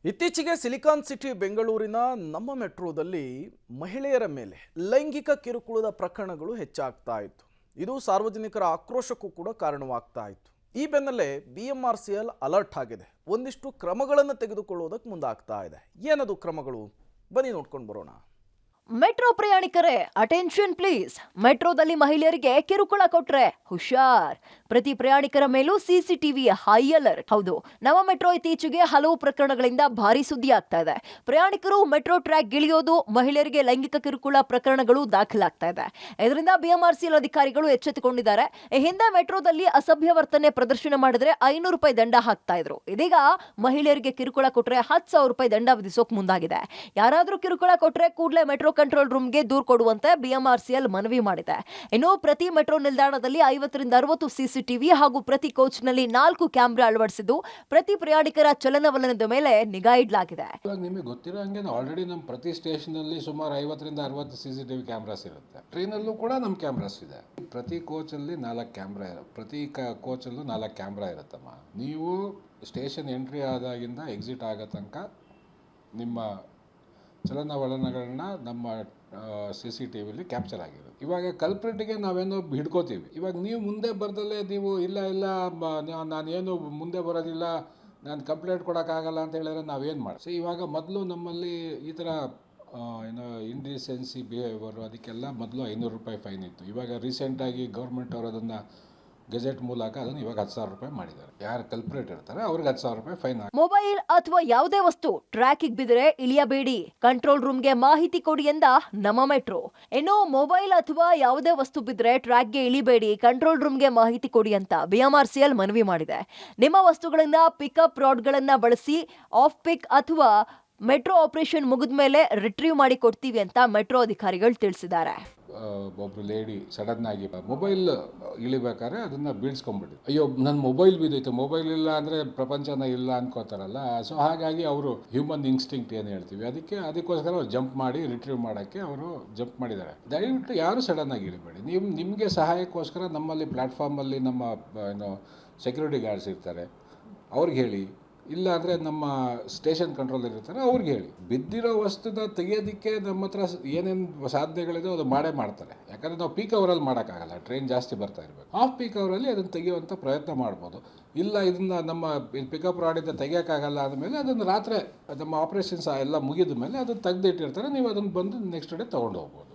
ಇತ್ತೀಚೆಗೆ silicon city ಬೆಂಗಳೂರಿನ ನಮ್ಮ ಮೆಟ್ರೋದಲ್ಲಿ ಮಹಿಳೆಯರ ಮೇಲೆ ಲೈಂಗಿಕ ಕಿರುಕುಳದ ಪ್ರಕರಣಗಳು ಹೆಚ್ಚಾಗ್ತಾ ಇತ್ತು. ಇದು ಸಾರ್ವಜನಿಕರ ಆಕ್ರೋಶಕ್ಕೂ ಕೂಡ ಕಾರಣವಾಗ್ತಾ ಇತ್ತು. ಈ ಬೆನ್ನಲ್ಲೇ BMRCL ಅಲರ್ಟ್ ಆಗಿದೆ. ಒಂದಿಷ್ಟು ಕ್ರಮಗಳನ್ನು ತೆಗೆದುಕೊಳ್ಳುವುದಕ್ಕೆ ಮುಂದಾಗ್ತಾ ಇದೆ. ಏನದು ಕ್ರಮಗಳು? ಬನ್ನಿ ನೋಡ್ಕೊಂಡು ಬರೋಣ. ಮೆಟ್ರೋ ಪ್ರಯಾಣಿಕರೇ ಅಟೆನ್ಷನ್ ಪ್ಲೀಸ್. ಮೆಟ್ರೋದಲ್ಲಿ ಮಹಿಳೆಯರಿಗೆ ಕಿರುಕುಳ ಕೊಟ್ರೆ ಹುಷಾರ್. ಪ್ರತಿ ಪ್ರಯಾಣಿಕರ ಮೇಲೂ CCTV ಹೈ ಅಲರ್ಟ್. ಹೌದು, ನಮ್ಮ ಮೆಟ್ರೋ ಇತ್ತೀಚೆಗೆ ಹಲವು ಪ್ರಕರಣಗಳಿಂದ ಭಾರಿ ಸುದ್ದಿ ಆಗ್ತಾ ಇದೆ. ಪ್ರಯಾಣಿಕರು ಮೆಟ್ರೋ ಟ್ರ್ಯಾಕ್ ಗಿಳಿಯೋದು, ಮಹಿಳೆಯರಿಗೆ ಲೈಂಗಿಕ ಕಿರುಕುಳ ಪ್ರಕರಣಗಳು ದಾಖಲಾಗ್ತಾ ಇದೆ. ಇದರಿಂದ BMRCL ಅಧಿಕಾರಿಗಳು ಎಚ್ಚೆತ್ತುಕೊಂಡಿದ್ದಾರೆ. ಈ ಹಿಂದೆ ಮೆಟ್ರೋದಲ್ಲಿ ಅಸಭ್ಯ ವರ್ತನೆ ಪ್ರದರ್ಶನ ಮಾಡಿದ್ರೆ 500 ರೂಪಾಯಿ ದಂಡ ಹಾಕ್ತಾ ಇದ್ರು. ಇದೀಗ ಮಹಿಳೆಯರಿಗೆ ಕಿರುಕುಳ ಕೊಟ್ರೆ 10,000 ರೂಪಾಯಿ ದಂಡ ವಿಧಿಸೋಕ್ ಮುಂದಾಗಿದೆ. ಯಾರಾದ್ರೂ ಕಿರುಕುಳ ಕೊಟ್ರೆ ಕೂಡಲೇ ಮೆಟ್ರೋ ಕಂಟ್ರೋಲ್ ರೂಮ್ಗೆ ದೂರು ಕೊಡುವಂತೆ BMRCL ಮನವಿ ಮಾಡಿದೆ. ಇನ್ನು ಪ್ರತಿ ಮೆಟ್ರೋ ನಿಲ್ದಾಣದಲ್ಲಿ 50 ರಿಂದ 60 CCTV ಹಾಗೂ ಪ್ರತಿ ಕೋಚ್ನಲ್ಲಿ 4 ಕ್ಯಾಮೆರಾ ಅಳವಡಿಸಿದ್ದು ಪ್ರತಿ ಪ್ರಯಾಣಿಕರ ಚಲನವಲನದ ಮೇಲೆ ನಿಗಾ ಇಡಲಾಗಿದೆ. ನಿಮಗೆ ಗೊತ್ತಿರೋ ಹಂಗೆ ಆಲ್ರೆಡಿ ನಮ್ಮ ಪ್ರತಿ ಸ್ಟೇಷನ್ ಅಲ್ಲಿ ಸುಮಾರು 50 ರಿಂದ 60 CCTV ಕ್ಯಾಮ್ರಾಸ್ ಇರುತ್ತೆ. ಟ್ರೈನಲ್ಲೂ ಕೂಡ ನಮ್ಮ ಕ್ಯಾಮ್ರಾಸ್ ಇದೆ. ಪ್ರತಿ ಕೋಚಲ್ಲಿ 4 ಕ್ಯಾಮ್ರಾ ಇರುತ್ತೆ. ಪ್ರತಿ ಕೋಚಲ್ಲೂ 4 ಕ್ಯಾಮ್ರಾ ಇರುತ್ತಮ್ಮ. ನೀವು ಸ್ಟೇಷನ್ ಎಂಟ್ರಿ ಆದಾಗಿಂದ ಎಕ್ಸಿಟ್ ಆಗೋ ತನಕ ನಿಮ್ಮ ಚಲನವಲನಗಳನ್ನ ನಮ್ಮ CCTVಲಿ ಕ್ಯಾಪ್ಚರ್ ಆಗಿರುತ್ತೆ. ಇವಾಗ ಕಲ್ಪ್ರಿಟ್ಗೆ ನಾವೇನೋ ಹಿಡ್ಕೋತೀವಿ. ಇವಾಗ ನೀವು ಮುಂದೆ ಬರ್ದಲ್ಲೇ ನೀವು ಇಲ್ಲ ನಾನೇನು ಮುಂದೆ ಬರೋದಿಲ್ಲ, ನಾನು ಕಂಪ್ಲೇಂಟ್ ಕೊಡೋಕ್ಕಾಗಲ್ಲ ಅಂತ ಹೇಳಿದ್ರೆ ನಾವೇನು ಮಾಡಿ. ಇವಾಗ ಮೊದಲು ನಮ್ಮಲ್ಲಿ ಈ ಥರ ಇಂಡಿಸೆನ್ಸಿ ಬಿಹೇವಿಯರು ಅದಕ್ಕೆಲ್ಲ ಮೊದಲು 500 ರೂಪಾಯಿ ಫೈನ್ ಇತ್ತು. ಇವಾಗ ರೀಸೆಂಟಾಗಿ ಗೌರ್ಮೆಂಟ್ ಅವರು ಅದನ್ನು ಗೆಜೆಟ್ ಮೂಲಕ ಅದನ್ನು ಇವಾಗ 10,000 ರೂಪಾಯಿ ಮಾಡಿದ್ದಾರೆ. ಯಾರು ಕಲ್ಪ್ರೇಟ್ ಇರ್ತಾರೆ ಅವ್ರಿಗೆ 10,000 ರೂಪಾಯಿ ಫೈನ್. ಮೊಬೈಲ್ ಅಥವಾ ಯಾವುದೇ ವಸ್ತು ಟ್ರ್ಯಾಕಿಗೆ ಬಿದ್ದರೆ ಇಳಿಯಬೇಡಿ, ಕಂಟ್ರೋಲ್ ರೂಮ್ಗೆ ಮಾಹಿತಿ ಕೊಡಿ ಎಂದ ನಮ್ಮ ಮೆಟ್ರೋ. ಇನ್ನು ಮೊಬೈಲ್ ಅಥವಾ ಯಾವುದೇ ವಸ್ತು ಬಿದ್ದರೆ ಟ್ರ್ಯಾಕ್ಗೆ ಇಳಿಬೇಡಿ, ಕಂಟ್ರೋಲ್ ರೂಮ್ಗೆ ಮಾಹಿತಿ ಕೊಡಿ ಅಂತ BMRCL ಮನವಿ ಮಾಡಿದೆ. ನಿಮ್ಮ ವಸ್ತುಗಳಿಂದ ಪಿಕಪ್ ರಾಡ್ಗಳನ್ನ ಬಳಸಿ ಆಫ್ ಪಿಕ್ ಅಥವಾ ಮೆಟ್ರೋ ಆಪರೇಷನ್ ಮುಗಿದ ಮೇಲೆ ರಿಟ್ರೀವ್ ಮಾಡಿ ಕೊಡ್ತೀವಿ ಅಂತ ಮೆಟ್ರೋ ಅಧಿಕಾರಿಗಳು ತಿಳಿಸಿದ್ದಾರೆ. ಒಬ್ರು ಲೇಡಿ ಸಡನ್ ಆಗಿ ಮೊಬೈಲ್ ಇಳಿಬೇಕಾದ್ರೆ ಅದನ್ನು ಬೀಳ್ಸ್ಕೊಂಡ್ಬಿಟ್ಟು, ಅಯ್ಯೋ ನನ್ನ ಮೊಬೈಲ್ ಬಿದ್ದೈತೆ, ಮೊಬೈಲ್ ಇಲ್ಲ ಅಂದರೆ ಪ್ರಪಂಚನ ಇಲ್ಲ ಅನ್ಕೋತಾರಲ್ಲ. ಸೊ ಹಾಗಾಗಿ ಅವರು ಹ್ಯೂಮನ್ ಇನ್ಸ್ಟಿಂಕ್ಟ್ ಏನು ಹೇಳ್ತೀವಿ ಅದಕ್ಕೋಸ್ಕರ ಅವ್ರು ಜಂಪ್ ಮಾಡಿ ರಿಟ್ರೀವ್ ಮಾಡೋಕ್ಕೆ ಅವರು ಜಂಪ್ ಮಾಡಿದ್ದಾರೆ. ದಯವಿಟ್ಟು ಯಾರು ಸಡನ್ ಆಗಿ ಇಳಿಬೇಡಿ. ನಿಮಗೆ ಸಹಾಯಕ್ಕೋಸ್ಕರ ನಮ್ಮಲ್ಲಿ ಪ್ಲ್ಯಾಟ್ಫಾರ್ಮಲ್ಲಿ ನಮ್ಮ ಸೆಕ್ಯೂರಿಟಿ ಗಾರ್ಡ್ಸ್ ಇರ್ತಾರೆ, ಅವ್ರಿಗೆ ಹೇಳಿ. ಇಲ್ಲ ಅಂದರೆ ನಮ್ಮ ಸ್ಟೇಷನ್ ಕಂಟ್ರೋಲ್ ಇರ್ತಾರೆ, ಅವ್ರಿಗೆ ಹೇಳಿ. ಬಿದ್ದಿರೋ ವಸ್ತುನ ತೆಗೆಯೋದಕ್ಕೆ ನಮ್ಮ ಹತ್ರ ಏನೇನು ಸಾಧ್ಯಗಳಿದೆ ಅದು ಮಾಡ್ತಾರೆ. ಯಾಕಂದರೆ ನಾವು ಪೀಕ್ ಅವರಲ್ಲಿ ಮಾಡೋಕ್ಕಾಗಲ್ಲ, ಟ್ರೈನ್ ಜಾಸ್ತಿ ಬರ್ತಾ ಇರಬೇಕು. ಆಫ್ ಪೀಕ್ ಅವರಲ್ಲಿ ಅದನ್ನು ತೆಗೆಯುವಂಥ ಪ್ರಯತ್ನ ಮಾಡ್ಬೋದು. ಇಲ್ಲ ಇದನ್ನು ನಮ್ಮ ಪಿಕಪ್ ರಾಡಿಂದ ತೆಗಿಯೋಕ್ಕಾಗಲ್ಲ ಆದಮೇಲೆ ಅದನ್ನು ರಾತ್ರಿ ನಮ್ಮ ಆಪ್ರೇಷನ್ಸ್ ಎಲ್ಲ ಮುಗಿದ ಮೇಲೆ ಅದನ್ನು ತೆಗೆದಿಟ್ಟಿರ್ತಾರೆ, ನೀವು ಅದನ್ನು ಬಂದು ನೆಕ್ಸ್ಟ್ ಡೇ ತೊಗೊಂಡು ಹೋಗ್ಬೋದು.